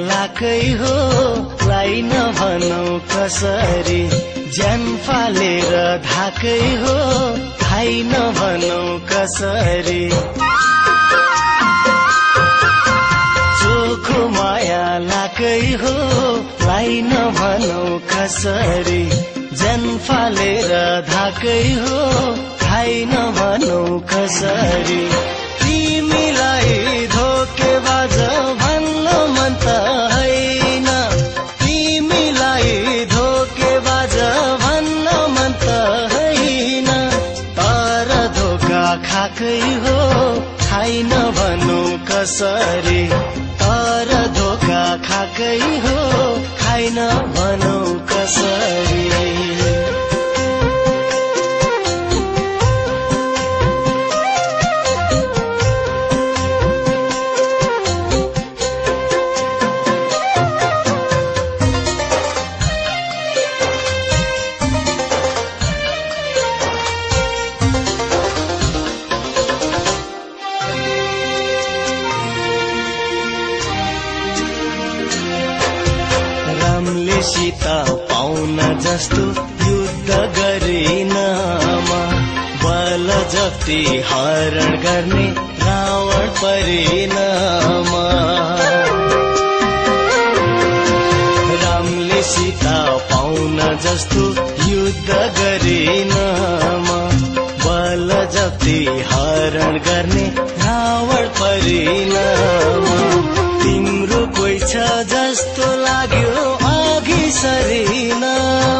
लाकै हो लाई नभनौ कसरी ज्यान फालेर धाकै हो थाहै नभनौ कसरी चोखो माया लाकै हो लाई नभनौ कसरी ज्यान फालेर धाकै हो थाहै नभनौ कसरी तिमीलाई धोकेबाज भन्न मन त होइन तिमीलाई धोकेबाज भन्न मन त होइन तर धोका खाकै हो थाहै नभनौ कसरी तर धोका खाकै हो खाइ नभनौ कसरी रामले सीता पाउन जस्तो युद्ध गरेनमा बल जप्ती हरण गर्ने रावण परेनमा रामले सीता पाउन जस्तो युद्ध गरेनमा बल जप्ती हरण गर्ने रावण परेनमा तिम्रो कोही छ जस्तो लाग्यो अघि सरिनमा